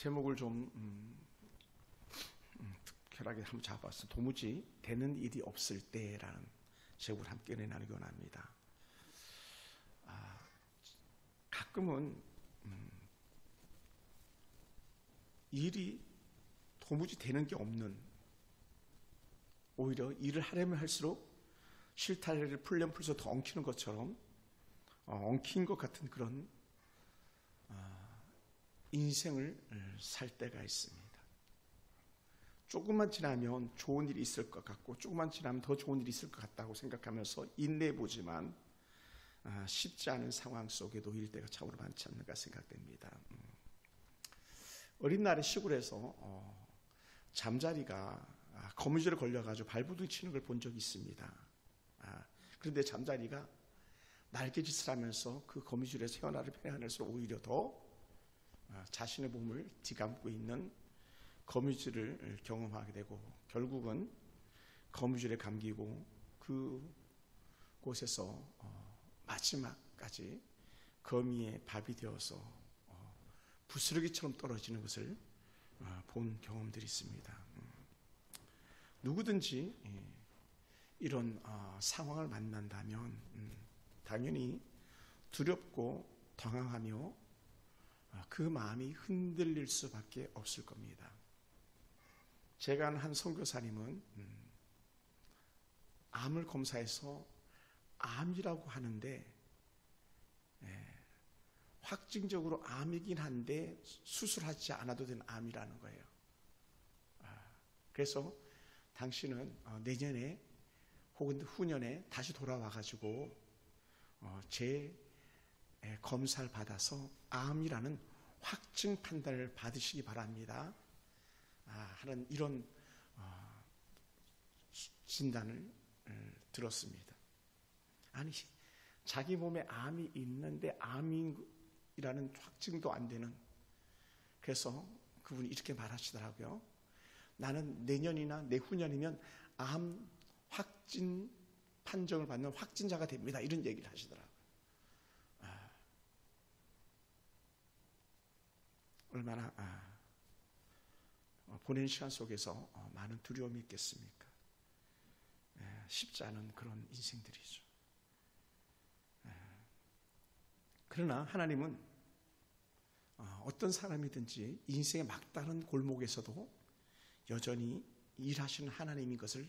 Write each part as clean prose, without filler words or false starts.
제목을 좀 특별하게 한번 잡아서 도무지 되는 일이 없을 때라는 제목을 함께 나누기 원합니다. 가끔은 일이 도무지 되는 게 없는, 오히려 일을 하려면 할수록 실타래를 풀면 풀서 더 엉키는 것처럼 엉킨 것 같은 그런 인생을 살 때가 있습니다. 조금만 지나면 좋은 일이 있을 것 같고 조금만 지나면 더 좋은 일이 있을 것 같다고 생각하면서 인내해보지만 쉽지 않은 상황 속에 놓일 때가 참으로 많지 않는가 생각됩니다. 어린 날에 시골에서 잠자리가 거미줄에 걸려가지고 발부둥 치는 걸 본 적이 있습니다. 그런데 잠자리가 날개짓을 하면서 그 거미줄에서 헤어나를 펴내면서 오히려 더 자신의 몸을 뒤감고 있는 거미줄을 경험하게 되고 결국은 거미줄에 감기고 그곳에서 마지막까지 거미의 밥이 되어서 부스러기처럼 떨어지는 것을 본 경험들이 있습니다. 누구든지 이런 상황을 만난다면 당연히 두렵고 당황하며 그 마음이 흔들릴 수밖에 없을 겁니다. 제가 아는 한 선교사님은 암을 검사해서 암이라고 하는데 확증적으로 암이긴 한데 수술하지 않아도 되는 암이라는 거예요. 그래서 당신은 내년에 혹은 후년에 다시 돌아와가지고 검사를 받아서 암이라는 확증 판단을 받으시기 바랍니다. 하는 이런 진단을 들었습니다. 아니, 자기 몸에 암이 있는데 암이라는 확증도 안 되는, 그래서 그분이 이렇게 말하시더라고요. 나는 내년이나 내후년이면 암 확진 판정을 받는 확진자가 됩니다. 이런 얘기를 하시더라고요. 얼마나 보낸 시간 속에서 많은 두려움이 있겠습니까? 쉽지 않은 그런 인생들이죠. 그러나 하나님은 어떤 사람이든지 인생의 막다른 골목에서도 여전히 일하시는 하나님인 것을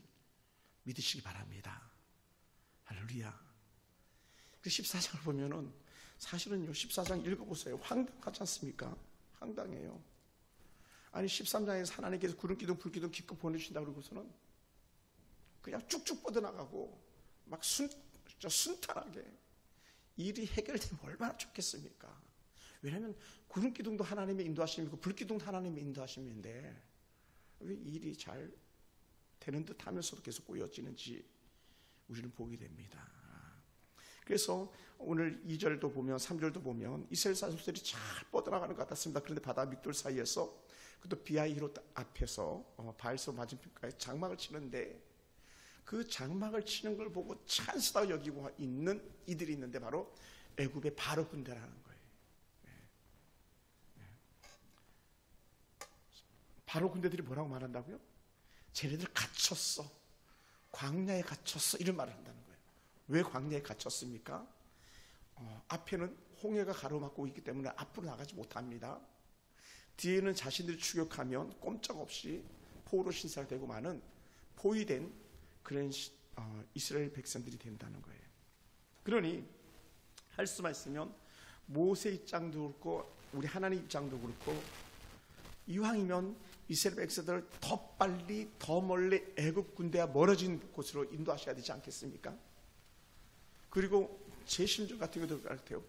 믿으시기 바랍니다. 할렐루야. 그 14장을 보면은 사실은요, 14장 읽어보세요. 황당하지 않습니까? 황당해요. 아니 13장에서 하나님께서 구름기둥 불기둥 기껏 보내주신다고 그러고서는 그냥 쭉쭉 뻗어나가고 막 순탄하게 일이 해결되면 얼마나 좋겠습니까? 왜냐하면 구름기둥도 하나님의 인도하심이고 불기둥도 하나님의 인도하심인데 왜 일이 잘 되는 듯 하면서도 계속 꼬여지는지 우리는 보게 됩니다. 그래서 오늘 2절도 보면 3절도 보면 이스라엘 사람들이 잘 뻗어나가는 것 같았습니다. 그런데 바다 밑돌 사이에서 그것도 비하히롯 앞에서 바알서 맞은편까지 장막을 치는데 그 장막을 치는 걸 보고 찬스다고 여기고 있는 이들이 있는데 바로 애굽의 바로 군대라는 거예요. 바로 군대들이 뭐라고 말한다고요? 쟤네들 갇혔어. 광야에 갇혔어. 이런 말을 한다는 거예요. 왜 광야에 갇혔습니까? 앞에는 홍해가 가로막고 있기 때문에 앞으로 나가지 못합니다. 뒤에는 자신들이 추격하면 꼼짝없이 포로 신사되고 많은 포위된 그런 이스라엘 백성들이 된다는 거예요. 그러니 할 수만 있으면 모세 입장도 그렇고 우리 하나님 입장도 그렇고 이왕이면 이스라엘 백성들을 더 빨리 더 멀리 애굽 군대와 멀어진 곳으로 인도하셔야 되지 않겠습니까? 그리고 제 심정 같은 것도 같아요.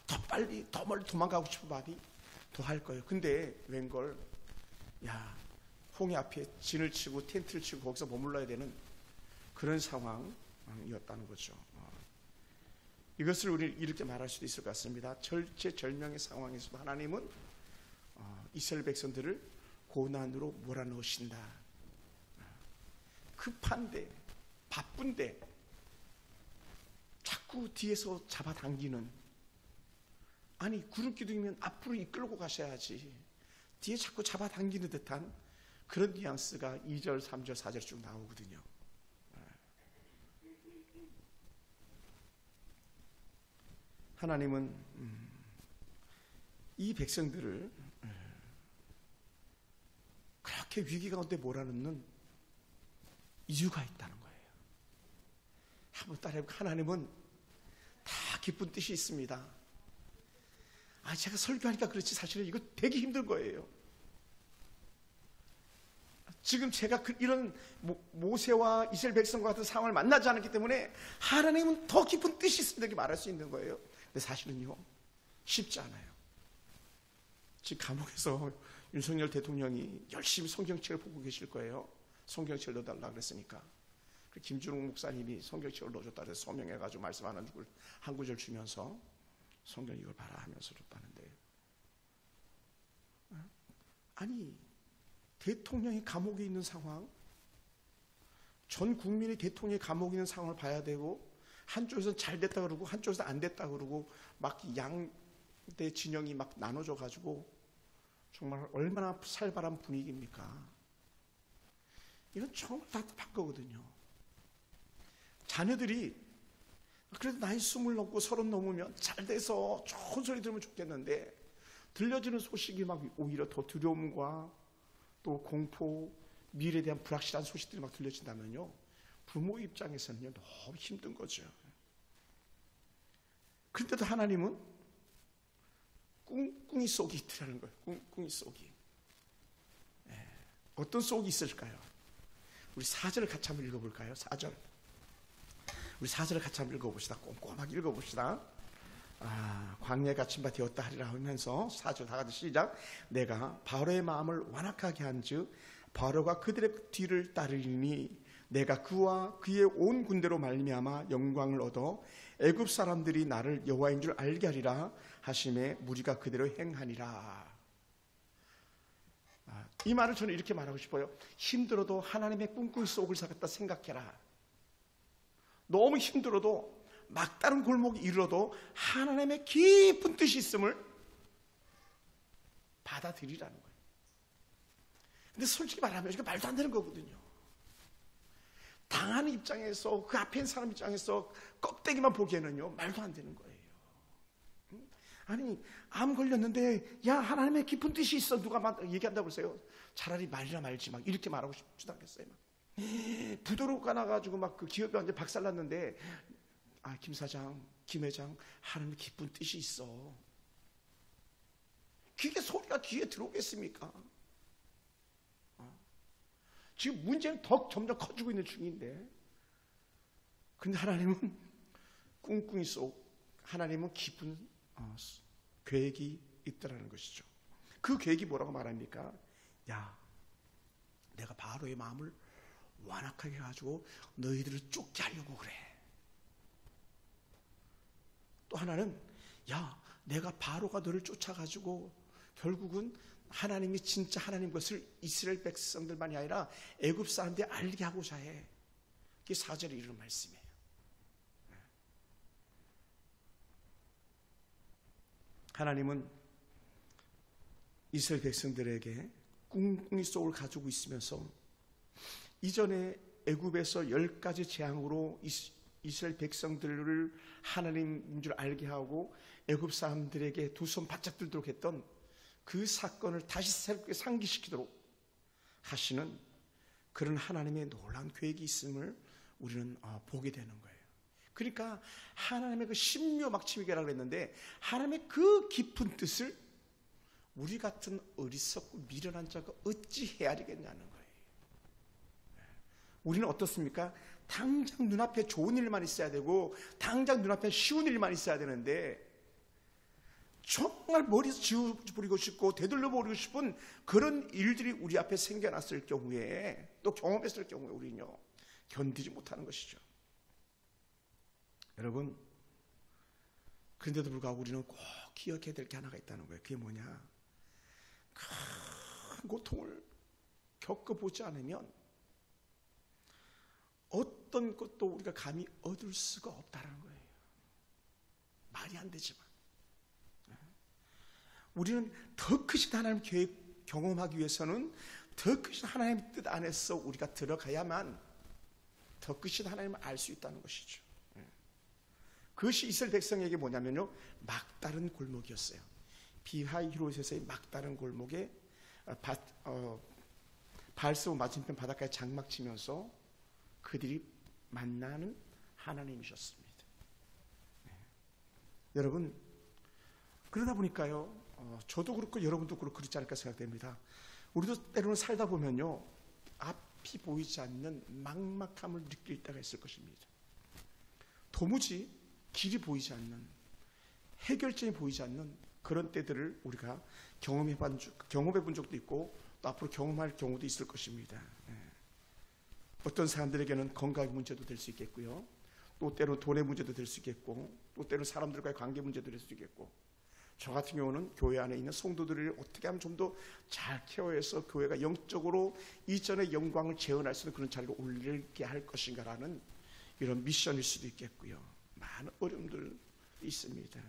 더 빨리 더 멀리 도망가고 싶은 마음이 더 할 거예요. 근데 웬걸 홍해 앞에 진을 치고 텐트를 치고 거기서 머물러야 되는 그런 상황이었다는 거죠. 이것을 우리 이렇게 말할 수도 있을 것 같습니다. 절체절명의 상황에서도 하나님은 이스라엘 백성들을 고난으로 몰아넣으신다. 급한데 바쁜데 자꾸 뒤에서 잡아당기는, 아니 구름기둥이면 앞으로 이끌고 가셔야지 뒤에 자꾸 잡아당기는 듯한 그런 뉘앙스가 2절, 3절, 4절 쭉 나오거든요. 하나님은 이 백성들을 그렇게 위기 가운데 몰아넣는 이유가 있다는 거예요. 한번 따라해볼까요? 하나님은 다 기쁜 뜻이 있습니다. 제가 설교하니까 그렇지 사실은 이거 되게 힘든 거예요. 지금 제가 이런 모세와 이스라엘 백성과 같은 상황을 만나지 않았기 때문에 하나님은 더 깊은 뜻이 있습니다 이렇게 말할 수 있는 거예요. 근데 사실은요 쉽지 않아요. 지금 감옥에서 윤석열 대통령이 열심히 성경책을 보고 계실 거예요. 성경책을 넣어달라 그랬으니까. 김준욱 목사님이 성경책을 넣어줬다 그래서 서명해가지고 말씀 한 구절 주면서 성경 이걸 봐라 하면서 줬다는데, 아니 대통령이 감옥에 있는 상황, 전 국민이 대통령이 감옥에 있는 상황을 봐야 되고, 한쪽에서는 잘 됐다 그러고 한쪽에서는 안 됐다 그러고 막 양대 진영이 막 나눠져 가지고 정말 얼마나 살벌한 분위기입니까? 이건 정말 답답한 거거든요. 자녀들이 그래도 나이 20 넘고 30 넘으면 잘 돼서 좋은 소리 들으면 좋겠는데 들려지는 소식이 막 오히려 더 두려움과 또 공포, 미래에 대한 불확실한 소식들이 막 들려진다면요, 부모 입장에서는요 너무 힘든 거죠. 그런데도 하나님은 꿍꿍이 속이 있더라는 거예요. 꿍꿍이 속이. 어떤 속이 있을까요? 우리 4절을 같이 한번 읽어볼까요? 4절. 우리 4절을 같이 한번 읽어봅시다. 꼼꼼하게 읽어봅시다. 광야에 갇힌 바 되었다 하리라 하면서 4절 다 같이 시작. 내가 바로의 마음을 완악하게 한즉 바로가 그들의 뒤를 따르리니 내가 그와 그의 온 군대로 말미암아 영광을 얻어 애굽 사람들이 나를 여호와인 줄 알게 하리라 하심에 무리가 그대로 행하니라. 이 말을 저는 이렇게 말하고 싶어요. 힘들어도 하나님의 꿍꿍이 속을 갖다 생각해라. 너무 힘들어도 막다른 골목에 이르러도 하나님의 깊은 뜻이 있음을 받아들이라는 거예요. 근데 솔직히 말하면 이게 말도 안 되는 거거든요. 당하는 입장에서, 그 앞에 있는 사람 입장에서 껍데기만 보기에는요 말도 안 되는 거예요. 아니 암 걸렸는데 야 하나님의 깊은 뜻이 있어 누가 얘기한다고 그러세요? 차라리 말이나 말지 막 이렇게 말하고 싶지도 않겠어요. 부도로 가나가지고 막 그 기업이 완전 박살났는데 김 사장, 김 회장 하나님의 깊은 뜻이 있어. 그게 소리가 귀에 들어오겠습니까? 지금 문제는 더 점점 커지고 있는 중인데, 근데 하나님은 꿍꿍이 속, 하나님은 깊은 계획이 있다라는 것이죠. 그 계획이 뭐라고 말합니까? 야, 내가 바로의 마음을 완악하게 해가지고 너희들을 쫓게 하려고 그래. 또 하나는 야, 내가 바로가 너를 쫓아가지고 결국은 하나님이 진짜 하나님 것을 이스라엘 백성들만이 아니라 애굽 사람들이 알게 하고자 해. 그게 4절에 이르는 말씀이에요. 하나님은 이스라엘 백성들에게 꿍꿍이 속을 가지고 있으면서 이전에 애굽에서 10가지 재앙으로 이스라엘 백성들을 하나님인 줄 알게 하고 애굽 사람들에게 두 손 바짝 들도록 했던 그 사건을 다시 새롭게 상기시키도록 하시는 그런 하나님의 놀라운 계획이 있음을 우리는 보게 되는 거예요. 그러니까 하나님의 그 신묘막침이라고 했는데 하나님의 그 깊은 뜻을 우리 같은 어리석고 미련한 자가 어찌 헤아리겠냐는 거예요. 우리는 어떻습니까? 당장 눈앞에 좋은 일만 있어야 되고 당장 눈앞에 쉬운 일만 있어야 되는데 정말 머리에서 지워버리고 싶고 되돌려버리고 싶은 그런 일들이 우리 앞에 생겨났을 경우에, 또 경험했을 경우에 우리는요 견디지 못하는 것이죠. 여러분, 그런데도 불구하고 우리는 꼭 기억해야 될 게 하나가 있다는 거예요. 그게 뭐냐? 큰 고통을 겪어보지 않으면 어떤 것도 우리가 감히 얻을 수가 없다는 거예요. 말이 안 되지만 우리는 더 크신 하나님 경험하기 위해서는 더 크신 하나님의 뜻 안에서 우리가 들어가야만 더 크신 하나님을 알 수 있다는 것이죠. 그것이 이스라엘 백성에게 뭐냐면요, 막다른 골목이었어요. 비하히롯에서의 막다른 골목에 바알세보 맞은편 바닷가에 장막 치면서 그들이 만나는 하나님이셨습니다. 여러분, 그러다 보니까요, 저도 그렇고 여러분도 그렇고 그렇지 않을까 생각됩니다. 우리도 때로는 살다 보면요, 앞이 보이지 않는 막막함을 느낄 때가 있을 것입니다. 도무지 길이 보이지 않는, 해결점이 보이지 않는 그런 때들을 우리가 경험해 본 적도 있고 또 앞으로 경험할 경우도 있을 것입니다. 어떤 사람들에게는 건강의 문제도 될 수 있겠고요, 또 때로 돈의 문제도 될 수 있겠고, 또 때로 사람들과의 관계 문제도 될 수 있겠고, 저 같은 경우는 교회 안에 있는 성도들을 어떻게 하면 좀 더 잘 케어해서 교회가 영적으로 이전의 영광을 재현할 수 있는 그런 자리로 올리게 할 것인가라는 이런 미션일 수도 있겠고요. 많은 어려움들이 있습니다.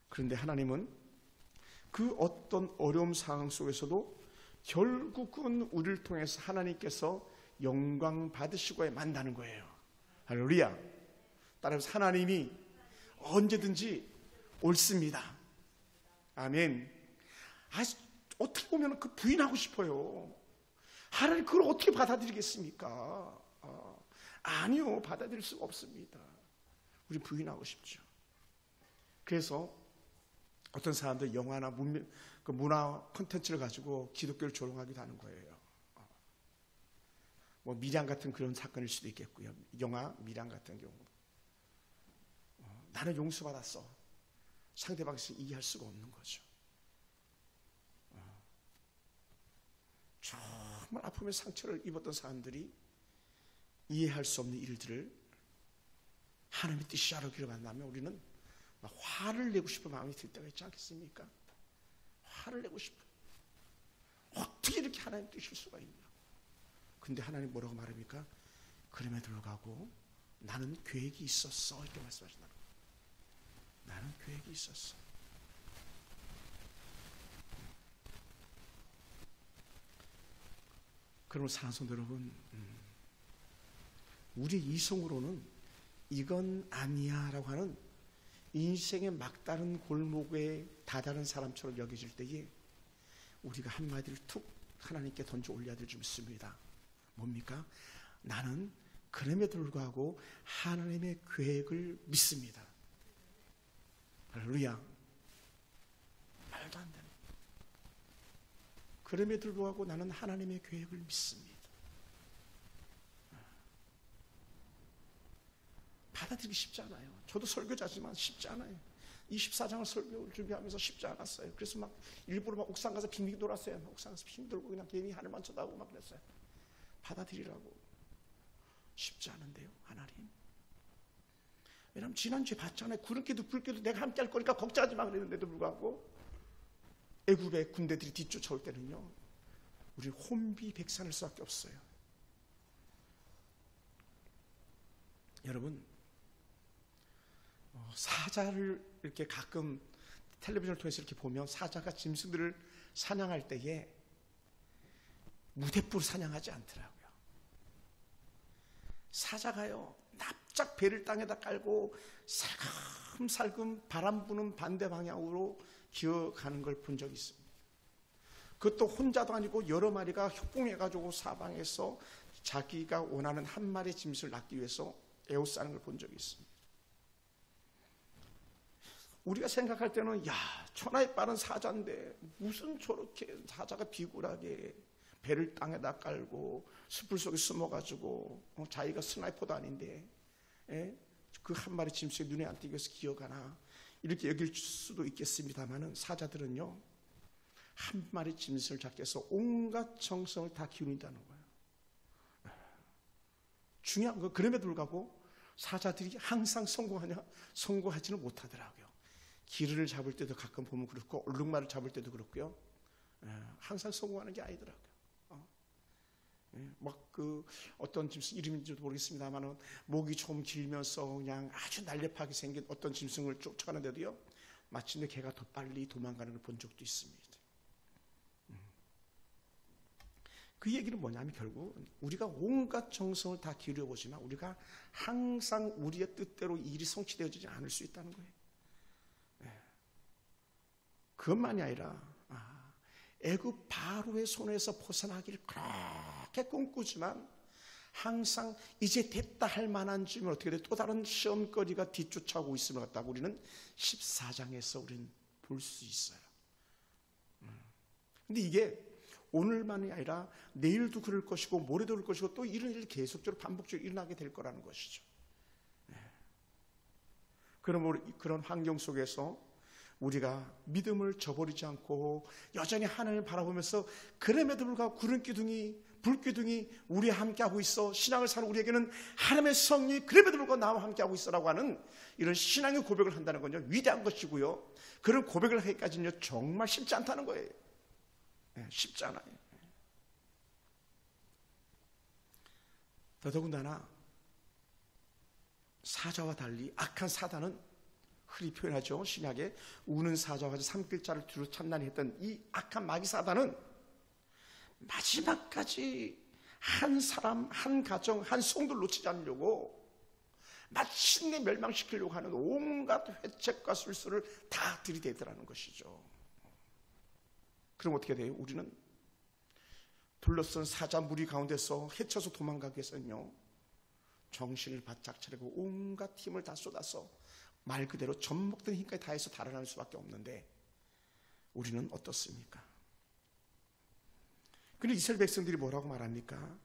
그런데 하나님은 그 어떤 어려움 상황 속에서도 결국은 우리를 통해서 하나님께서 영광 받으시고야 만나는 거예요. 할렐루야. 따라서 하나님이 언제든지 옳습니다. 아멘. 어떻게 보면 그 부인하고 싶어요. 하나님 그걸 어떻게 받아들이겠습니까? 아니요, 받아들일 수가 없습니다. 우리 부인하고 싶죠. 그래서 어떤 사람들 영화나 문화 콘텐츠를 가지고 기독교를 조롱하기도 하는 거예요. 뭐 미량 같은 그런 사건일 수도 있겠고요. 영화 미량 같은 경우, 나는 용서받았어, 상대방이 이해할 수가 없는 거죠. 정말 아픔의 상처를 입었던 사람들이 이해할 수 없는 일들을 하나님의 뜻이 알아기를 만나면 우리는 막 화를 내고 싶은 마음이 들 때가 있지 않겠습니까? 화를 내고 싶어. 어떻게 이렇게 하나님 뜻일 수가 있냐. 근데 하나님 뭐라고 말합니까? 그럼에도 불구하고 나는 계획이 있었어, 이렇게 말씀하신다는 거예요. 나는 계획이 있었어. 그러면 사랑하는 성도 여러분, 우리 이성으로는 이건 아니야 라고 하는 인생의 막다른 골목에 다다른 사람처럼 여겨질 때에 우리가 한마디를 툭 하나님께 던져 올려야 될 줄 믿습니다. 뭡니까? 나는 그럼에도 불구하고 하나님의 계획을 믿습니다. 할렐루야. 말도 안 되는. 그럼에도 불구하고 나는 하나님의 계획을 믿습니다. 받아들이기 쉽지 않아요. 저도 설교자지만 쉽지 않아요. 24장을 설교를 준비하면서 쉽지 않았어요. 그래서 막 일부러 막 옥상 가서 빙빙 돌았어요. 옥상 가서 빙빙 돌고 그냥 괜히 하늘만 쳐다보고 막 그랬어요. 받아들이라고. 쉽지 않은데요, 하나님. 왜냐하면 지난주에 봤잖아요. 구름기도 불기도 내가 함께 할 거니까 걱정하지 마 그랬는데도 불구하고 애굽의 군대들이 뒤쫓아올 때는요, 우리 혼비백산할 수밖에 없어요. 여러분, 사자를 이렇게 가끔 텔레비전을 통해서 이렇게 보면 사자가 짐승들을 사냥할 때에 무대포로 사냥하지 않더라고요. 사자가요, 납작 배를 땅에다 깔고 살금살금 바람 부는 반대 방향으로 기어가는 걸 본 적이 있습니다. 그것도 혼자도 아니고 여러 마리가 협공해가지고 사방에서 자기가 원하는 한 마리의 짐승을 낳기 위해서 에워싸는 걸 본 적이 있습니다. 우리가 생각할 때는 야, 천하에 빠른 사자인데 무슨 저렇게 사자가 비굴하게 배를 땅에다 깔고 숲을 속에 숨어가지고 자기가 스나이퍼도 아닌데 그 한 마리 짐승이 눈에 안 띄게 해서 기어가나, 이렇게 여길 수도 있겠습니다만은 사자들은요, 한 마리 짐승을 잡기 위해서 온갖 정성을 다 기울인다는 거예요. 중요한 건 그럼에도 불구하고 사자들이 항상 성공하냐? 성공하지는 못하더라고요. 기르를 잡을 때도 가끔 보면 그렇고 얼룩말을 잡을 때도 그렇고요. 항상 성공하는 게 아니더라고요. 막 그 어떤 짐승 이름인지도 모르겠습니다만은 목이 좀 길면서 그냥 아주 날렵하게 생긴 어떤 짐승을 쫓아가는데도요, 마침내 걔가 더 빨리 도망가는 걸 본 적도 있습니다. 그 얘기는 뭐냐면 결국 우리가 온갖 정성을 다 기울여보지만 우리가 항상 우리의 뜻대로 일이 성취되어지지 않을 수 있다는 거예요. 그것만이 아니라 애굽 바로의 손에서 벗어나기를 그렇게 꿈꾸지만 항상 이제 됐다 할 만한 쯤에 어떻게 돼? 또 다른 시험거리가 뒤쫓아오고 있음을 갖다가 우리는 14장에서 우리는 볼 수 있어요. 근데 이게 오늘만이 아니라 내일도 그럴 것이고 모레도 그럴 것이고 또 이런 일이 계속적으로 반복적으로 일어나게 될 거라는 것이죠. 그런 환경 속에서 우리가 믿음을 저버리지 않고 여전히 하나님을 바라보면서 그럼에도 불구하고 구름 기둥이 불기둥이 우리와 함께하고 있어, 신앙을 사는 우리에게는 하나님의 성령이 그럼에도 불구하고 나와 함께하고 있어라고 하는 이런 신앙의 고백을 한다는 건요 위대한 것이고요, 그런 고백을 하기까지는요 정말 쉽지 않다는 거예요. 쉽지 않아요. 더더군다나 사자와 달리 악한 사단은 흔히 표현하죠. 신약에 우는 사자와 삼킬자를 두루 참나니 했던 이 악한 마귀 사단은 마지막까지 한 사람, 한 가정, 한 성도를 놓치지 않으려고 마침내 멸망시키려고 하는 온갖 회책과 술수를 다 들이대더라는 것이죠. 그럼 어떻게 돼요? 우리는 둘러싼 사자 무리 가운데서 헤쳐서 도망가기 위해서는요 정신을 바짝 차리고 온갖 힘을 다 쏟아서 말 그대로 젖먹던 힘까지 다해서 달아날 수밖에 없는데 우리는 어떻습니까? 그런데 이스라엘 백성들이 뭐라고 말합니까?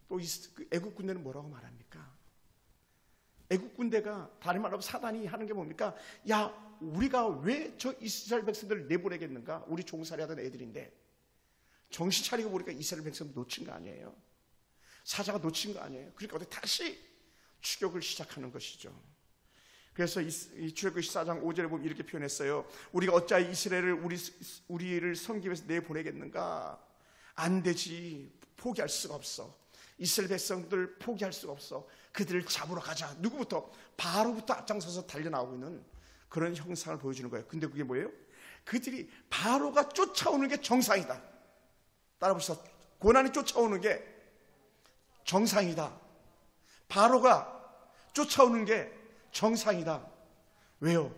또 애국 군대는 뭐라고 말합니까? 애국 군대가 다른 말로 사단이 하는 게 뭡니까? 야, 우리가 왜 저 이스라엘 백성들을 내보내겠는가? 우리 종살이 하던 애들인데 정신 차리고 보니까 이스라엘 백성들 놓친 거 아니에요? 사자가 놓친 거 아니에요? 그러니까 다시 추격을 시작하는 것이죠. 그래서 이 출애굽기 14장 5절에 보면 이렇게 표현했어요. 우리가 어찌하여 이스라엘을 우리를 섬기기 위해서 내보내겠는가? 안 되지. 포기할 수가 없어. 이스라엘 백성들 포기할 수가 없어. 그들을 잡으러 가자. 누구부터? 바로부터 앞장서서 달려나오고 있는 그런 형상을 보여주는 거예요. 근데 그게 뭐예요? 그들이 바로가 쫓아오는 게 정상이다. 따라보시죠. 고난이 쫓아오는 게 정상이다. 바로가 쫓아오는 게 정상이다. 왜요?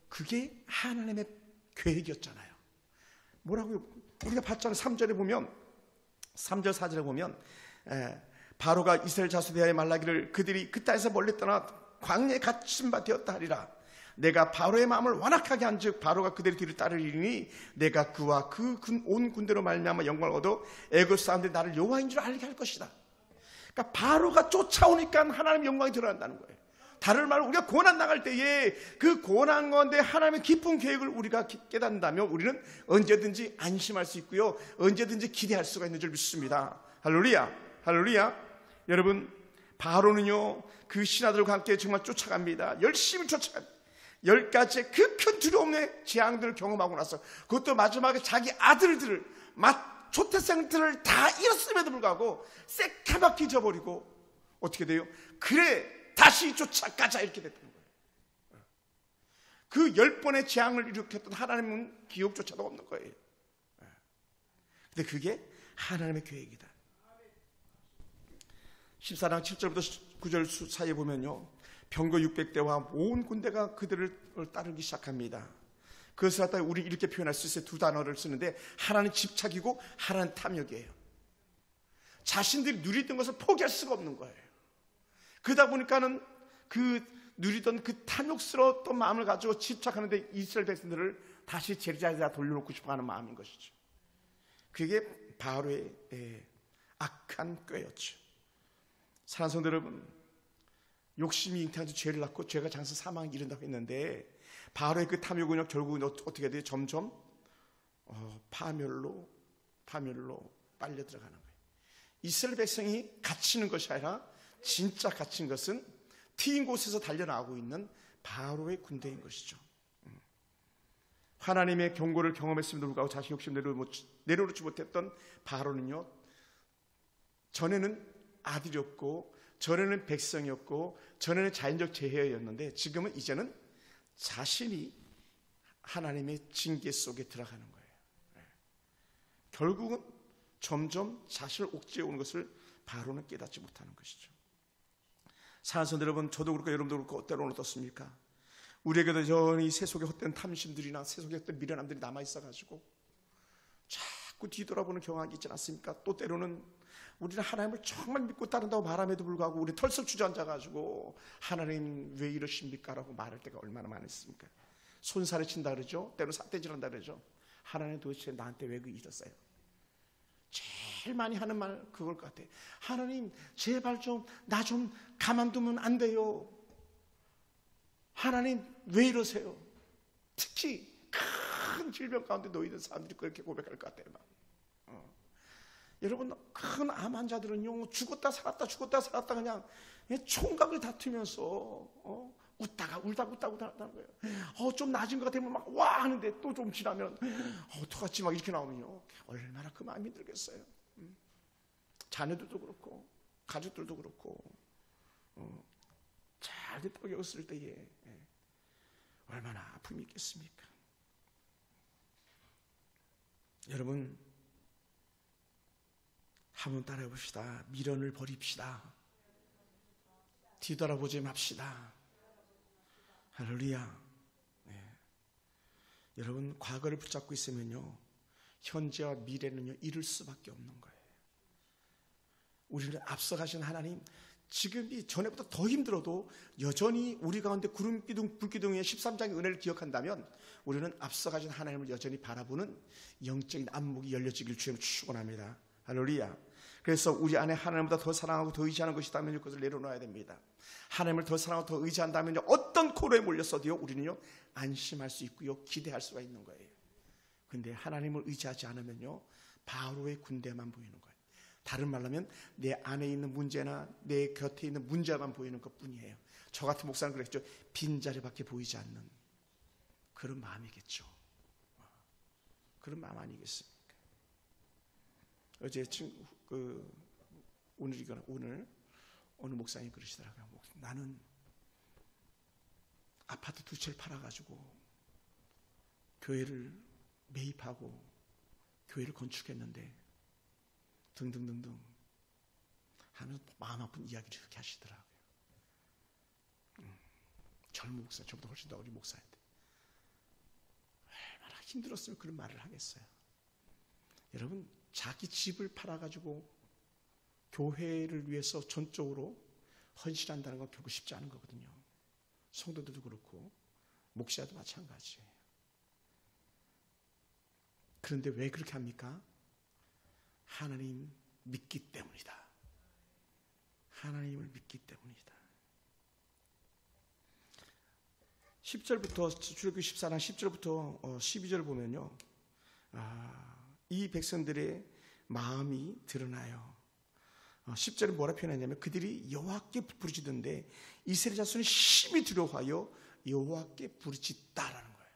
그게 하나님의 계획이었잖아요. 뭐라고요? 우리가 봤잖아요. 3절에 보면 3절 4절에 보면 바로가 이스라엘 자손에 대하여 말하기를 그들이 그 땅에서 멀리 떠나 광야에 갇힌 바 되었다 하리라. 내가 바로의 마음을 완악하게 한즉 바로가 그들의 뒤를 따르리니 내가 그와 그 온 군대로 말미암아 영광을 얻어 애굽 사람들이 나를 여호와인 줄 알게 할 것이다. 그러니까 바로가 쫓아오니까 하나님의 영광이 드러난다는 거예요. 다른 말로 우리가 고난 나갈 때에 그 고난 가운데 하나님의 깊은 계획을 우리가 깨닫는다면 우리는 언제든지 안심할 수 있고요, 언제든지 기대할 수가 있는 줄 믿습니다. 할렐루야, 할렐루야. 여러분, 바로는요 그 신하들과 함께 정말 쫓아갑니다. 열심히 쫓아갑니다. 10가지의 그 큰 두려움의 재앙들을 경험하고 나서 그것도 마지막에 자기 아들들을 초태생들을 다 잃었음에도 불구하고 새카맣게 잊어버리고 어떻게 돼요? 그래 다시 쫓아가자 이렇게 됐던 거예요. 그 10번의 재앙을 일으켰던 하나님은 기억조차도 없는 거예요. 근데 그게 하나님의 계획이다. 14장 7절부터 9절 사이에 보면요 병거 600대와 온 군대가 그들을 따르기 시작합니다. 그것을 갖다가 우리 이렇게 표현할 수 있어요. 두 단어를 쓰는데 하나는 집착이고 하나는 탐욕이에요. 자신들이 누리던 것을 포기할 수가 없는 거예요. 그러다 보니까는 그 누리던 그 탐욕스러웠던 마음을 가지고 집착하는데 이스라엘 백성들을 다시 제자리에 돌려놓고 싶어하는 마음인 것이죠. 그게 바로의 악한 꾀였죠. 사랑하는 성도 여러분, 욕심이 잉태한 죄를 낳고 죄가 장서 사망에 이른다고 했는데 바로의 그 탐욕은요 결국은 어떻게 돼요? 점점 파멸로 빨려 들어가는 거예요. 이스라엘 백성이 갇히는 것이 아니라 진짜 갇힌 것은 트인 곳에서 달려나오고 있는 바로의 군대인 것이죠. 하나님의 경고를 경험했음에도 불구하고 자신 욕심 내려놓지 못했던 바로는요 전에는 아들이었고 전에는 백성이었고 전에는 자연적 재해였는데 지금은 이제는 자신이 하나님의 징계 속에 들어가는 거예요. 결국은 점점 자신을 옥죄어 오는 것을 바로는 깨닫지 못하는 것이죠. 사랑하는 여러분, 저도 그렇고 여러분도 그렇고 때로는 어떻습니까? 우리에게도 여전히 세속의 헛된 탐심들이나 세속의 헛된 미련함들이 남아있어가지고 자꾸 뒤돌아보는 경향이 있지 않습니까? 또 때로는 우리는 하나님을 정말 믿고 따른다고 말함에도 불구하고 우리 털썩 주저앉아가지고 하나님 왜 이러십니까? 라고 말할 때가 얼마나 많았습니까? 손살에 친다 그러죠? 때로는 삿대질한다 그러죠? 하나님 도대체 나한테 왜 이랬어요? 제일 많이 하는 말 그걸 것 같아요. 하나님 제발 좀 나 좀 가만두면 안 돼요. 하나님 왜 이러세요? 특히 큰 질병 가운데 놓이는 사람들이 그렇게 고백할 것 같아요. 여러분, 큰 암 환자들은요 죽었다 살았다 그냥 총각을 다투면서 울다가 하는 거예요. 좀 나아진 것 같으면 막 와 하는데 또 좀 지나면 어떡하지 막 이렇게 나오면요 얼마나 그 마음이 들겠어요. 자녀들도 그렇고 가족들도 그렇고 잘 됐다고 여겼을 때에 얼마나 아픔이 있겠습니까? 여러분, 한번 따라해 봅시다. 미련을 버립시다. 뒤돌아보지 맙시다. 할렐루야. 여러분, 과거를 붙잡고 있으면요 현재와 미래는요 잃을 수밖에 없는 거예요. 우리를 앞서가신 하나님, 지금이 전에보다 더 힘들어도 여전히 우리 가운데 구름기둥 불기둥의 13장의 은혜를 기억한다면 우리는 앞서가신 하나님을 여전히 바라보는 영적인 안목이 열려지길 주님을 축원합니다. 할렐루야. 그래서 우리 안에 하나님보다 더 사랑하고 더 의지하는 것이 있다면 그것을 내려놓아야 됩니다. 하나님을 더 사랑하고 더 의지한다면 어떤 코로에 몰렸어도요 우리는요 안심할 수 있고요 기대할 수가 있는 거예요. 근데 하나님을 의지하지 않으면요 바로의 군대만 보이는 거예요. 다른 말로 하면 내 안에 있는 문제나 내 곁에 있는 문제만 보이는 것뿐이에요. 저 같은 목사는 그랬죠. 빈자리밖에 보이지 않는 그런 마음이겠죠. 그런 마음 아니겠습니까? 어제 오늘 어느 목사님이 그러시더라고요. 나는 아파트 2채를 팔아가지고 교회를 매입하고 교회를 건축했는데 등등등등 하면서 마음 아픈 이야기를 이렇게 하시더라고요. 젊은 목사, 저보다 훨씬 더 어린 목사인데 얼마나 힘들었으면 그런 말을 하겠어요. 여러분, 자기 집을 팔아가지고 교회를 위해서 전적으로 헌신한다는 건 결국 쉽지 않은 거거든요. 성도들도 그렇고 목사도 마찬가지예요. 그런데 왜 그렇게 합니까? 하나님 믿기 때문이다. 하나님을 믿기 때문이다. 10절부터 출애굽기 14장 10절부터 12절 보면요, 이 백성들의 마음이 드러나요. 10절에 뭐라 표현하냐면 그들이 여호와께 부르짖던데 이스라엘 자손이 심히 두려워하여 여호와께 부르짖다라는 거예요.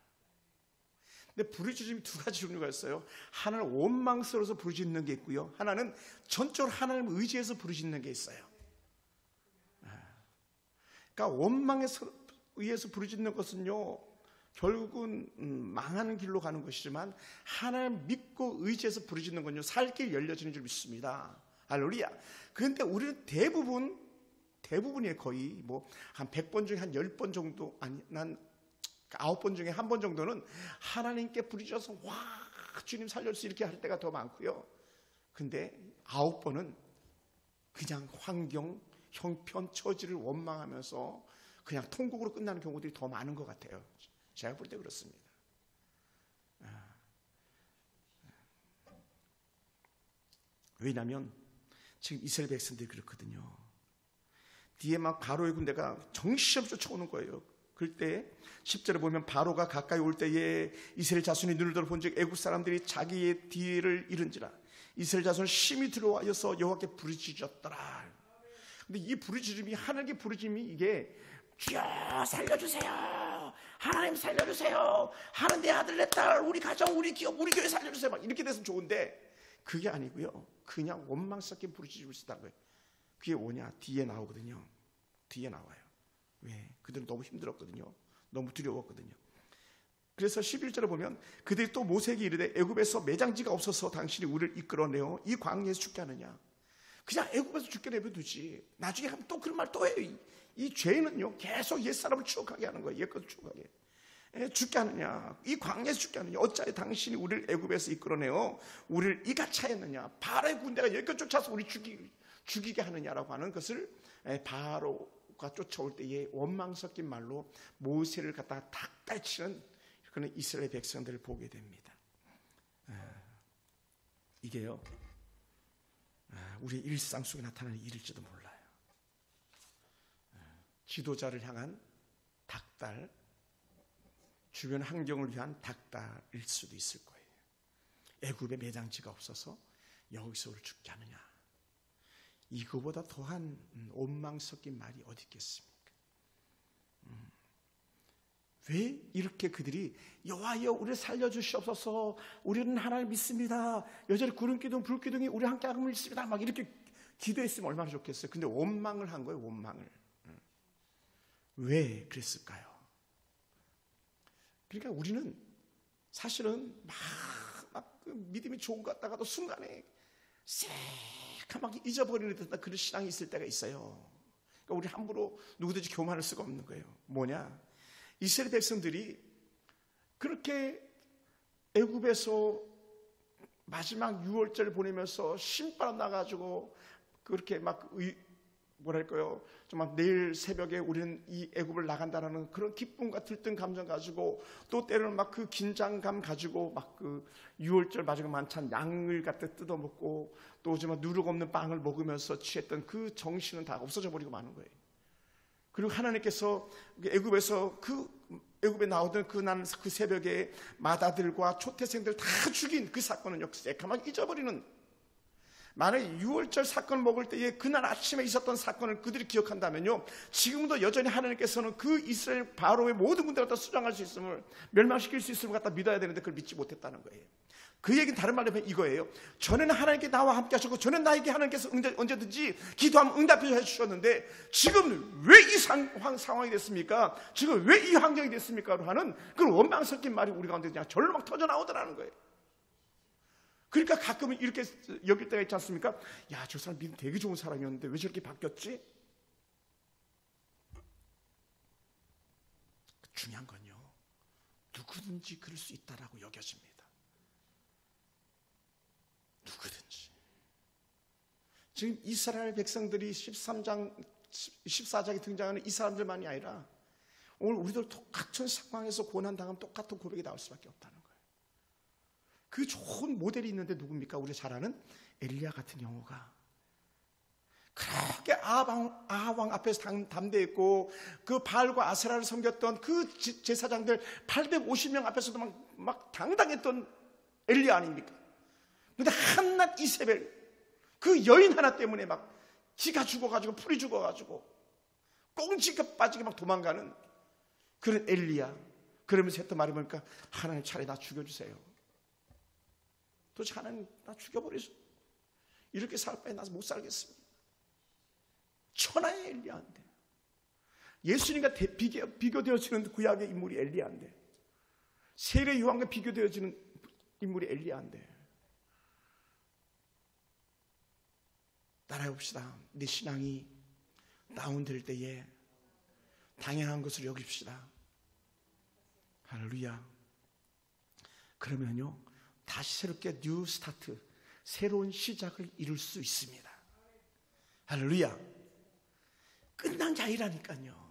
근데 부르짖음이 두 가지 종류가 있어요. 하나는 원망스러워서 부르짖는 게 있고요, 하나는 전적으로 하나님을 의지해서 부르짖는 게 있어요. 그러니까 원망에 의해서 부르짖는 것은요 결국은 망하는 길로 가는 것이지만 하나님 믿고 의지해서 부르짖는 건요 살 길이 열려지는 줄 믿습니다. 할렐루야. 그런데 우리는 대부분이 거의 한 100번 중에 한 10번 정도, 아니 난 9번 중에 1번 정도는 하나님께 부르짖어서 와 주님 살려주세요 이렇게 할 때가 더 많고요. 근데 9번은 그냥 환경, 형편, 처지를 원망하면서 그냥 통곡으로 끝나는 경우들이 더 많은 것 같아요. 제가 볼 때 그렇습니다. 왜냐하면 지금 이스라엘 백성들이 그렇거든요. 뒤에 막 바로의 군대가 정신없이 쫓아오는 거예요. 그때 10절에 보면 바로가 가까이 올 때에 이스라엘 자손이 눈을 들어 본즉 애굽 사람들이 자기의 뒤를 잃은지라 이스라엘 자손은 심히 두려워하여서 여호와께 부르짖었더라. 근데 이 부르짖음이 하나님의 부르짖음이 이게 주여 살려주세요, 하나님 살려주세요, 하는 내 아들 내 딸 우리 가정 우리 기업 우리 교회 살려주세요 막 이렇게 돼서 좋은데 그게 아니고요 그냥 원망스럽게 부르짖을 수 있다는 거예요. 그게 뭐냐? 뒤에 나오거든요. 뒤에 나와요. 왜? 그들은 너무 힘들었거든요. 너무 두려웠거든요. 그래서 11절에 보면 그들이 또 모세에게 이르되 애굽에서 매장지가 없어서 당신이 우리를 이끌어내어 이 광야에서 죽게 하느냐. 그냥 애굽에서 죽게 내버려두지. 나중에 하면 또 그런 말 또 해요. 이 죄는요 계속 옛사람을 추억하게 하는 거예요. 옛것을 추억하게. 죽게 하느냐, 이 광야에서 죽게 하느냐, 어찌하여 당신이 우리를 애굽에서 이끌어내어 우리를 이같이 하였느냐, 바로의 군대가 여기까지 쫓아서 우리 죽이게 하느냐라고 하는 것을 바로가 쫓아올 때의 원망 섞인 말로 모세를 갖다가 닭달치는 그런 이스라엘 백성들을 보게 됩니다. 이게요 우리 일상 속에 나타나는 일일지도 몰라요. 지도자를 향한 닭달, 주변 환경을 위한 닭달일 수도 있을 거예요. 애굽에 매장지가 없어서 여기서 우리를 죽게 하느냐. 이거보다 더한 원망 섞인 말이 어디 있겠습니까? 왜 이렇게 그들이 여호와여 우리를 살려주시옵소서, 우리는 하나님 믿습니다, 여전히 구름기둥 불기둥이 우리 함께 하고 있습니다, 막 이렇게 기도했으면 얼마나 좋겠어요. 근데 원망을 한 거예요. 원망을. 왜 그랬을까요? 그러니까 우리는 사실은 막 믿음이 좋은 것 같다가도 순간에 새카맣게 잊어버리는 듯한 그런 신앙이 있을 때가 있어요. 그러니까 우리 함부로 누구든지 교만할 수가 없는 거예요. 뭐냐? 이스라엘 백성들이 그렇게 애굽에서 마지막 6월절을 보내면서 신바람 나가지고 그렇게 막 뭐랄까요, 정말 내일 새벽에 우리는 이 애굽을 나간다라는 그런 기쁨과 들뜬 감정 가지고, 또 때로는 막 그 긴장감 가지고 막 그 6월절 마지막 만찬 양을 갖다 뜯어먹고 또 정말 누룩 없는 빵을 먹으면서 취했던 그 정신은 다 없어져 버리고 마는 거예요. 그리고 하나님께서 애굽에서 애굽에 나오던 그날 그 새벽에 마다들과 초태생들 다 죽인 그 사건은 새카맣게 잊어버리는, 만약에 6월절 사건을 먹을 때에 그날 아침에 있었던 사건을 그들이 기억한다면요, 지금도 여전히 하나님께서는 그 이스라엘 바로의 모든 군대를 갖다 수장할 수 있음을, 멸망시킬 수 있음을 갖다 믿어야 되는데 그걸 믿지 못했다는 거예요. 그 얘기는 다른 말로 하면 이거예요. 전에는 하나님께 나와 함께 하셨고, 전에는 나에게 하나님께서 언제든지 기도하면 응답해 주셨는데 지금 왜 이 상황이 됐습니까? 지금 왜 이 환경이 됐습니까? 하는 그런 원망 섞인 말이 우리 가운데 그냥 절로 막 터져 나오더라는 거예요. 그러니까 가끔은 이렇게 여길 때가 있지 않습니까? 야, 저 사람 믿음 되게 좋은 사람이었는데 왜 저렇게 바뀌었지? 중요한 건요, 누구든지 그럴 수 있다라고 여겨집니다. 누구든지. 지금 이스라엘 백성들이 14장에 등장하는 이 사람들만이 아니라 오늘 우리도 똑같은 상황에서 고난당하면 똑같은 고백이 나올 수밖에 없다는 거예요. 그 좋은 모델이 있는데 누굽니까? 우리 잘 아는 엘리야 같은 경우가 그렇게 아하왕 앞에서 담대했고, 그 바알과 아세라를 섬겼던 그 제사장들 850명 앞에서도 막 당당했던 엘리야 아닙니까? 근데 한낱 이세벨, 그 여인 하나 때문에 막 지가 죽어가지고 풀이 죽어가지고 꽁지가 빠지게 막 도망가는 그런 엘리야. 그러면서 했던 말이 뭡니까? 하나님 차라리 나 죽여주세요. 도대체 하나님 나 죽여버리세요. 이렇게 살 바에 나서 못 살겠습니다. 천하의 엘리야인데, 예수님과 비교되어지는 구약의 인물이 엘리야인데, 세례 요한과 비교되어지는 인물이 엘리야인데, 따라해 봅시다. 내 신앙이 다운될 때에 당연한 것을 여깁시다. 할렐루야. 그러면요, 다시 새롭게 뉴 스타트, 새로운 시작을 이룰 수 있습니다. 할렐루야. 끝난 게 아니라니까요.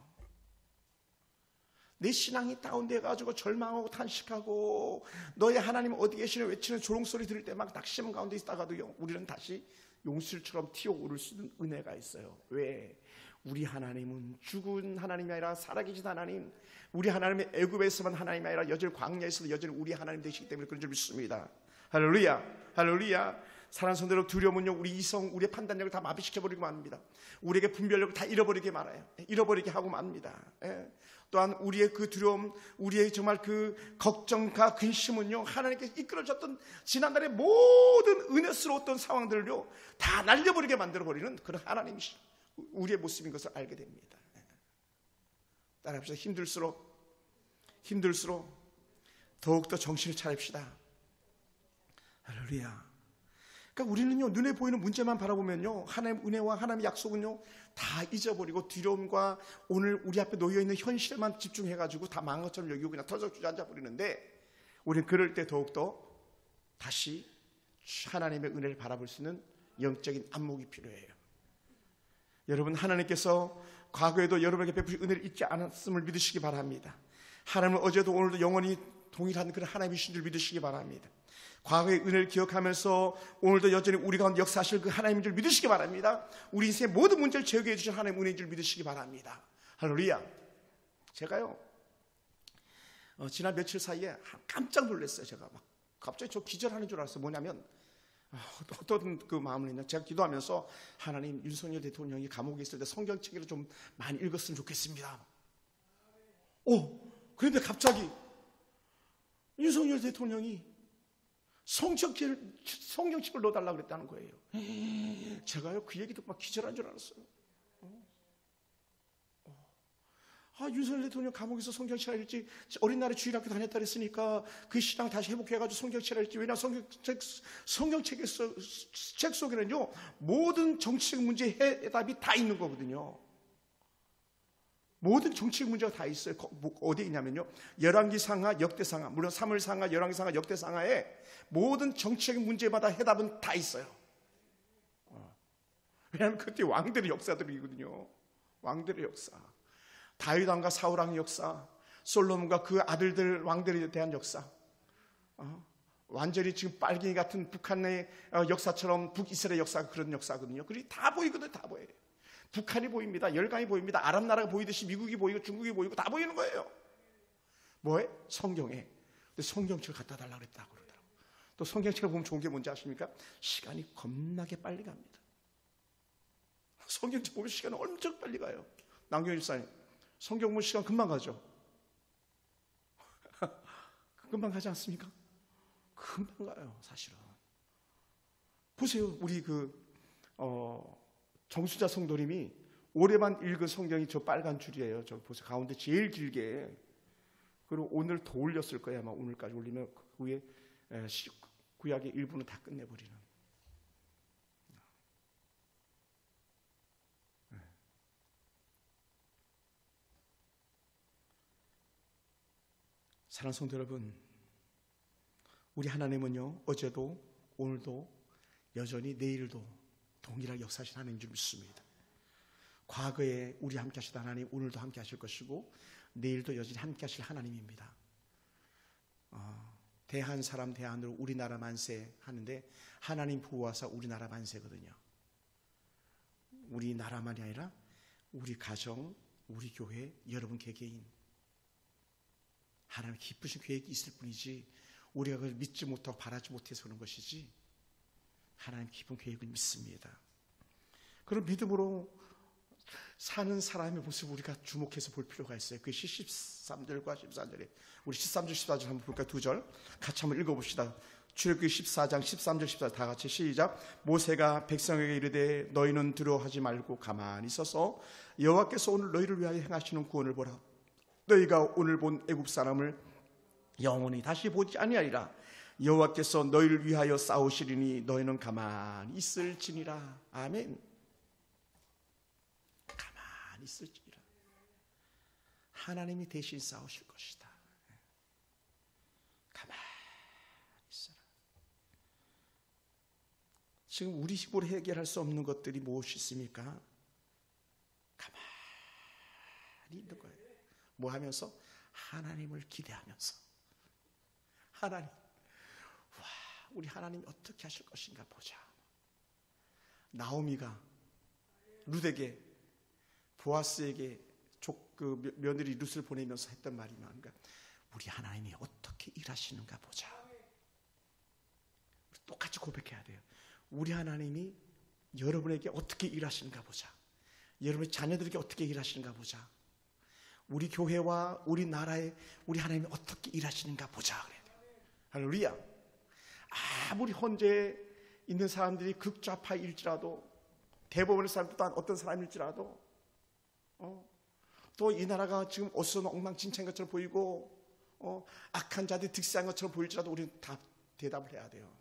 내 신앙이 다운돼가지고 절망하고 탄식하고 너의 하나님 어디 계시냐 외치는 조롱소리 들을 때 막 낙심 가운데 있다가도 우리는 다시 용술처럼 튀어오를 수 있는 은혜가 있어요. 왜? 우리 하나님은 죽은 하나님이 아니라 살아계신 하나님, 우리 하나님의 애굽에서만 하나님이 아니라 여전히 광야에서도 여전히 우리 하나님 되시기 때문에 그런 줄 믿습니다. 할렐루야. 할렐루야. 사랑하는 성도들, 두려움은요 우리 이성, 우리의 판단력을 다 마비시켜버리고 맙니다. 우리에게 분별력을 다 잃어버리게 말아요. 잃어버리게 하고 맙니다. 또한 우리의 그 두려움, 우리의 정말 그 걱정과 근심은요, 하나님께서 이끌어줬던 지난날의 모든 은혜스러웠던 상황들을요 다 날려버리게 만들어버리는 그런 하나님이 우리의 모습인 것을 알게 됩니다. 따라합시다. 힘들수록 더욱더 정신을 차립시다. 할렐루야. 그러니까 우리는요, 눈에 보이는 문제만 바라보면요, 하나님의 은혜와 하나님의 약속은요 다 잊어버리고 두려움과 오늘 우리 앞에 놓여있는 현실에만 집중해가지고 다 망한 것처럼 여기고 그냥 터져 주저앉아 버리는데, 우리는 그럴 때 더욱더 다시 하나님의 은혜를 바라볼 수 있는 영적인 안목이 필요해요. 여러분, 하나님께서 과거에도 여러분에게 베푸신 은혜를 잊지 않았음을 믿으시기 바랍니다. 하나님은 어제도 오늘도 영원히 동일한 그런 하나님이신 줄 믿으시기 바랍니다. 과거의 은혜를 기억하면서 오늘도 여전히 우리 가운데 역사하실 그 하나님인 줄 믿으시기 바랍니다. 우리 인생의 모든 문제를 제거해 주신 하나님의 은혜인 줄 믿으시기 바랍니다. 할렐루야. 제가요, 지난 며칠 사이에 깜짝 놀랐어요. 제가 막 갑자기 저 기절하는 줄 알았어요. 뭐냐면 어떤 그 마음을 했냐, 제가 기도하면서 하나님, 윤석열 대통령이 감옥에 있을 때 성경책을 좀 많이 읽었으면 좋겠습니다. 그런데 갑자기 윤석열 대통령이 성경책을 넣어달라고 그랬다는 거예요. 제가요, 그 얘기 듣고 막 기절한 줄 알았어요. 윤석열 대통령 감옥에서 성경책을 읽지, 어린 날에 주일학교 다녔다 그랬으니까 그 신앙 다시 회복해가지고 성경책을 읽지. 왜냐하면 성경책 속에는요 모든 정치적 문제의 해답이 다 있는 거거든요. 모든 정치적 문제가 다 있어요. 어디에 있냐면요, 열왕기상하, 역대상하, 물론 사무엘상하, 열왕기상하, 역대상하에 모든 정치적인 문제마다 해답은 다 있어요. 왜냐하면 그때 왕들의 역사들이거든요. 왕들의 역사, 다윗 왕과 사울 왕의 역사, 솔로몬과 그 아들들 왕들에 대한 역사, 완전히 지금 빨갱이 같은 북한의 역사처럼 북이스라엘 역사가 그런 역사거든요. 그게 다 보이거든요. 다 보여요. 북한이 보입니다. 열강이 보입니다. 아랍 나라가 보이듯이 미국이 보이고 중국이 보이고 다 보이는 거예요. 뭐에? 성경에. 근데 성경책을 갖다 달라고 그랬다고 그러더라고요. 또 성경책을 보면 좋은 게 뭔지 아십니까? 시간이 겁나게 빨리 갑니다. 성경책 보면 시간이 엄청 빨리 가요. 남경일 집사님, 성경 보면 시간 금방 가죠? 금방 가지 않습니까? 금방 가요, 사실은. 보세요, 우리 정수자 성도님이 올해만 읽은 성경이 저 빨간 줄이에요. 저 보세요, 가운데 제일 길게. 그리고 오늘 더 올렸을 거예요. 아마 오늘까지 올리면 그 후에 구약의 일부는 다 끝내버리는. 사랑하는 성도 여러분, 우리 하나님은요, 어제도 오늘도 여전히 내일도 동일하게 역사하신 하나님인 줄 믿습니다. 과거에 우리 함께 하시던 하나님, 오늘도 함께 하실 것이고 내일도 여전히 함께 하실 하나님입니다. 대한 사람 대한으로 우리나라 만세 하는데, 하나님 보호하사 우리나라 만세거든요. 우리나라만이 아니라 우리 가정, 우리 교회, 여러분 개개인, 하나님 기쁘신 계획이 있을 뿐이지 우리가 그걸 믿지 못하고 바라지 못해서 그런 것이지, 하나님 기쁜 계획을 믿습니다. 그런 믿음으로 사는 사람의 모습을 우리가 주목해서 볼 필요가 있어요. 그 13절과 14절에 우리 13절 14절 한번 볼까요? 두 절 같이 한번 읽어봅시다. 출애굽기 14장 13절 14절 다 같이 시작. 모세가 백성에게 이르되 너희는 두려워하지 말고 가만히 있어서 여호와께서 오늘 너희를 위하여 행하시는 구원을 보라. 너희가 오늘 본 애굽 사람을 영원히 다시 보지 아니하리라. 여호와께서 너희를 위하여 싸우시리니 너희는 가만히 있을지니라. 아멘. 가만히 있을지니라. 하나님이 대신 싸우실 것이다. 가만히 있어라. 지금 우리 힘으로 해결할 수 없는 것들이 무엇이 있습니까? 가만히 있는 거예요. 뭐 하면서? 하나님을 기대하면서. 하나님, 우리 하나님이 어떻게 하실 것인가 보자. 나오미가 룻에게, 보아스에게 그 며느리 룻을 보내면서 했던 말이 뭔가, 우리 하나님이 어떻게 일하시는가 보자. 똑같이 고백해야 돼요. 우리 하나님이 여러분에게 어떻게 일하시는가 보자. 여러분의 자녀들에게 어떻게 일하시는가 보자. 우리 교회와 우리 나라에 우리 하나님이 어떻게 일하시는가 보자. 그래야 돼요. 할렐루야. 아무리 헌재에 있는 사람들이 극좌파일지라도, 대법원의 사람도 또한 어떤 사람일지라도, 또 이 나라가 지금 어수선 엉망진창인 것처럼 보이고 악한 자들이 득세한 것처럼 보일지라도 우리는 다 대답을 해야 돼요.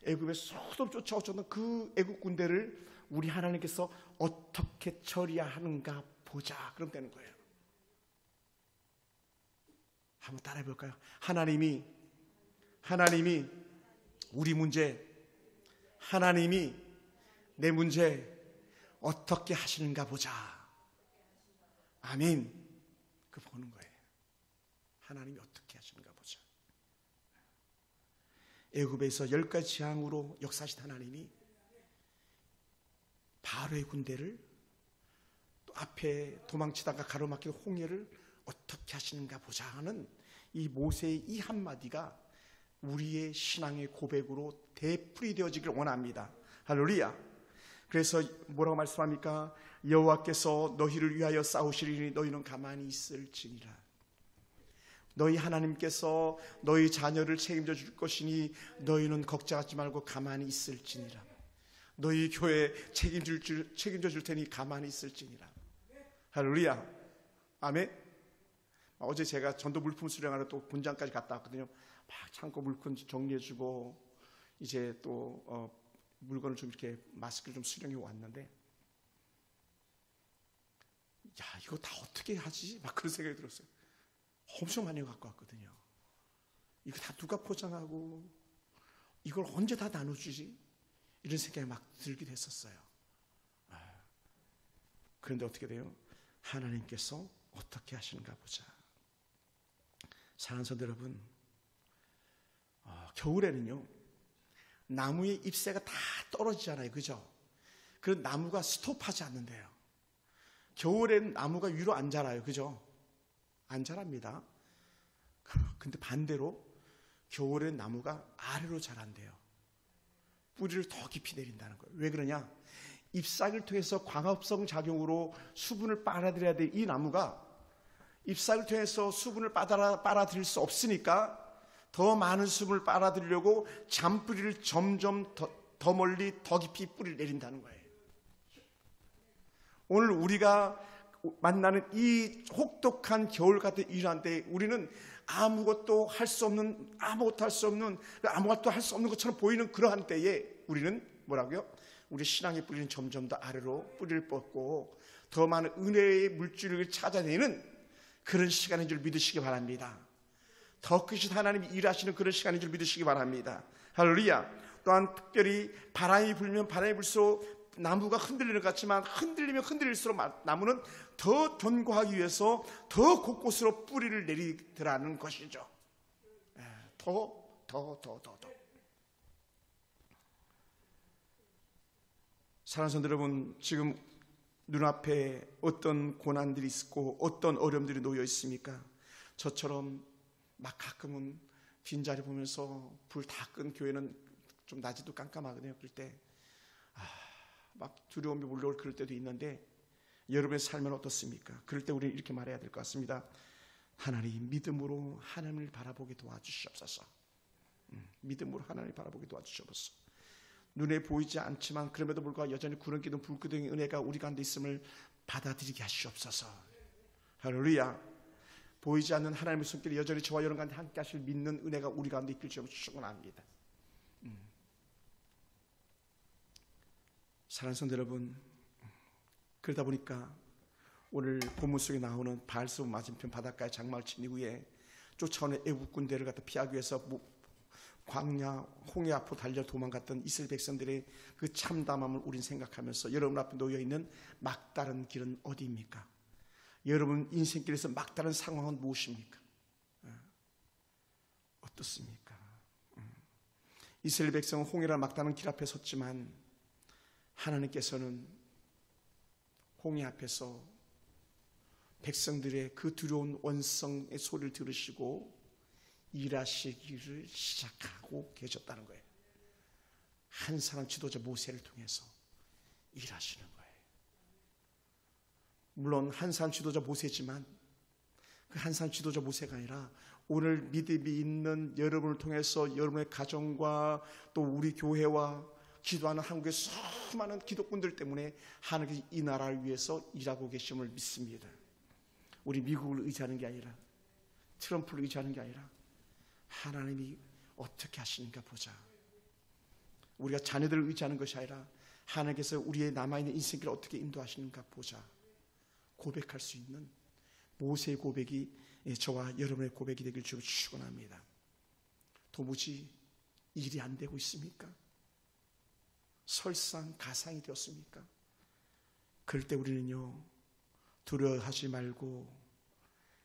애굽에 소돔 쫓아오셨던 그 애굽 군대를 우리 하나님께서 어떻게 처리하는가 보자. 그럼 되는 거예요. 한번 따라해 볼까요? 하나님이 우리 문제, 하나님이 내 문제 어떻게 하시는가 보자. 아멘. 그 보는 거예요. 하나님이 어떻게 하시는가 보자. 애굽에서 10가지 재앙으로 역사하신 하나님이 바로의 군대를, 또 앞에 도망치다가 가로막힌 홍해를 어떻게 하시는가 보자 하는 이 모세의 이 한마디가 우리의 신앙의 고백으로 되풀이 되어지길 원합니다. 할렐루야. 그래서 뭐라고 말씀합니까? 여호와께서 너희를 위하여 싸우시리니 너희는 가만히 있을지니라. 너희 하나님께서 너희 자녀를 책임져 줄 것이니 너희는 걱정하지 말고 가만히 있을지니라. 너희 교회 책임져 줄 테니 가만히 있을지니라. 할렐루야. 아멘. 어제 제가 전도 물품 수령하러 또 본장까지 갔다 왔거든요. 막 창고 물품 정리해주고 이제 또 물건을 좀 이렇게 마스크를 좀 수령해 왔는데, 야, 이거 다 어떻게 하지? 막 그런 생각이 들었어요. 엄청 많이 갖고 왔거든요. 이거 다 누가 포장하고 이걸 언제 다 나눠주지? 이런 생각이 막 들기도 했었어요. 그런데 어떻게 돼요? 하나님께서 어떻게 하시는가 보자. 사랑하는 성도 여러분, 겨울에는요 나무의 잎새가 다 떨어지잖아요. 그죠? 그런 나무가 스톱하지 않는데요. 겨울에는 나무가 위로 안 자라요. 그죠? 안 자랍니다. 근데 반대로 겨울엔 나무가 아래로 자란대요. 뿌리를 더 깊이 내린다는 거예요. 왜 그러냐? 잎사귀를 통해서 광합성 작용으로 수분을 빨아들여야 될 이 나무가 잎사귀를 통해서 수분을 빨아들일 수 없으니까 더 많은 수분을 빨아들이려고 잔뿌리를 점점 더 멀리 더 깊이 뿌리를 내린다는 거예요. 오늘 우리가 만나는 이 혹독한 겨울 같은 이러한데 우리는 아무것도 할 수 없는 것처럼 보이는 그러한 때에 우리는 뭐라고요? 우리 신앙의 뿌리는 점점 더 아래로 뿌리를 뻗고 더 많은 은혜의 물줄을 찾아내는 그런 시간인 줄 믿으시기 바랍니다. 더 크신 하나님이 일하시는 그런 시간인 줄 믿으시기 바랍니다. 할렐루야. 또한 특별히 바람이 불수록 나무가 흔들리는 것 같지만 흔들리면 흔들릴수록 나무는 더 견고하기 위해서 더 곳곳으로 뿌리를 내리더라는 것이죠. 더. 사랑하는 성도 여러분, 지금 눈앞에 어떤 고난들이 있고 어떤 어려움들이 놓여 있습니까? 저처럼 막 가끔은 빈자리 보면서 불 다 끈 교회는 좀 낮에도 깜깜하거든요. 그럴 때 막 두려움이 몰려올 그럴 때도 있는데 여러분의 삶은 어떻습니까? 그럴 때 우리는 이렇게 말해야 될 것 같습니다. 하나님, 믿음으로 하나님을 바라보게 도와주시옵소서. 믿음으로 하나님을 바라보게 도와주시옵소서. 눈에 보이지 않지만 그럼에도 불구하고 여전히 구름 기둥 불 기둥의 은혜가 우리 가운데 있음을 받아들이게 하시옵소서. 할렐루야. 보이지 않는 하나님의 손길이 여전히 저와 여러분 가운데 함께 하실 믿는 은혜가 우리 가운데 있길 줄 축원합니다. 사랑하는 성도 여러분, 그러다 보니까 오늘 본문 속에 나오는 바알스본 맞은편 바닷가의 장막을 친 이후에 쫓아오는 애국 군대를 갖다 피하기 위해서 광야 홍해 앞으로 달려 도망갔던 이스라엘 백성들의 그 참담함을 우린 생각하면서 여러분 앞에 놓여 있는 막다른 길은 어디입니까? 여러분 인생길에서 막다른 상황은 무엇입니까? 어떻습니까? 이스라엘 백성은 홍해라는 막다른 길 앞에 섰지만 하나님께서는 홍해 앞에서 백성들의 그 두려운 원성의 소리를 들으시고 일하시기를 시작하고 계셨다는 거예요. 한 사람 지도자 모세를 통해서 일하시는 거예요. 물론 한 사람 지도자 모세지만 그 한 사람 지도자 모세가 아니라 오늘 믿음이 있는 여러분을 통해서 여러분의 가정과 또 우리 교회와 기도하는 한국의 수많은 기독군들 때문에 하나님께서 이 나라를 위해서 일하고 계심을 믿습니다. 우리 미국을 의지하는 게 아니라 트럼프를 의지하는 게 아니라 하나님이 어떻게 하시는가 보자. 우리가 자녀들을 의지하는 것이 아니라 하나님께서 우리의 남아있는 인생길을 어떻게 인도하시는가 보자. 고백할 수 있는 모세의 고백이 저와 여러분의 고백이 되길 주로 축원합니다. 도무지 일이 안 되고 있습니까? 설상가상이 되었습니까? 그럴 때 우리는요, 두려워하지 말고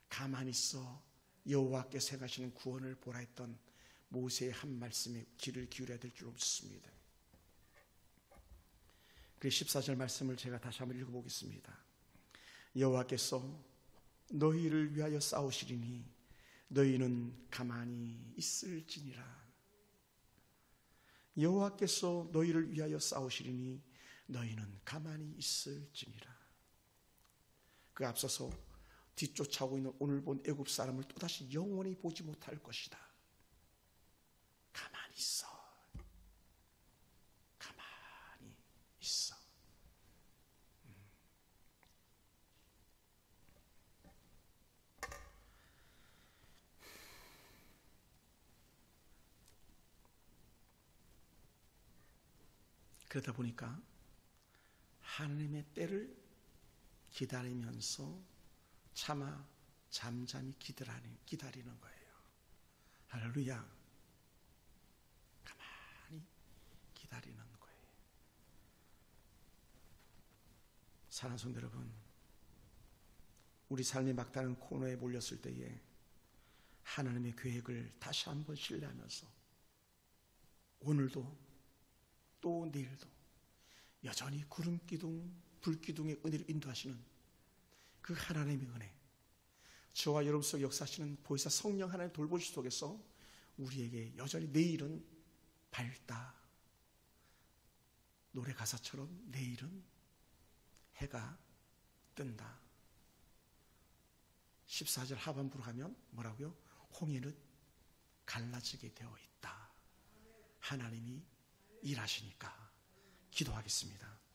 가만히 있어 여호와께서 행하시는 구원을 보라 했던 모세의 한 말씀에 귀를 기울여야 될 줄 믿습니다. 그 14절 말씀을 제가 다시 한번 읽어보겠습니다. 여호와께서 너희를 위하여 싸우시리니 너희는 가만히 있을지니라. 여호와께서 너희를 위하여 싸우시리니 너희는 가만히 있을지니라. 그 앞서서 뒤쫓아오고 있는 오늘 본 애굽 사람을 또다시 영원히 보지 못할 것이다. 가만히 있어. 가만히 있어. 그러다 보니까 하나님의 때를 기다리면서 차마 잠잠히 기다리는 거예요. 할렐루야. 가만히 기다리는 거예요. 사랑하는 성도 여러분, 우리 삶의 막다른 코너에 몰렸을 때에 하나님의 계획을 다시 한번 신뢰하면서 오늘도 또 내일도 여전히 구름기둥, 불기둥의 은혜를 인도하시는 그 하나님의 은혜, 저와 여러분 속 역사하시는 보혜사 성령 하나님의 돌보시 속에서 우리에게 여전히 내일은 밝다. 노래 가사처럼 내일은 해가 뜬다. 14절 하반부로 가면 뭐라고요? 홍해는 갈라지게 되어 있다. 하나님이 일하시니까. 기도하겠습니다.